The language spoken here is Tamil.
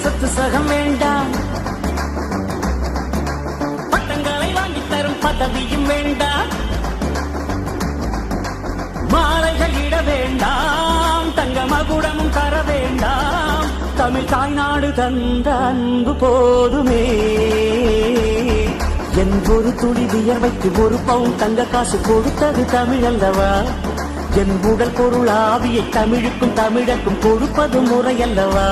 சொத்து சகம் வேண்டாம், பட்டங்களை வாங்கி தரும் பதவியும் வேண்டாம், மாலைகள் இட வேண்டாம், தங்க மகுடமும் தர வேண்டாம், தமிழ் தாய்நாடு தந்த அன்பு போதுமே. என் ஒரு துளி வியர்வைக்கு ஒரு பவுன் தங்க காசு கொடுத்தது தமிழ் அல்லவா? என் உடல் பொருள் ஆவியை தமிழுக்கும் தமிழக்கும் கொடுப்பது முறை அல்லவா?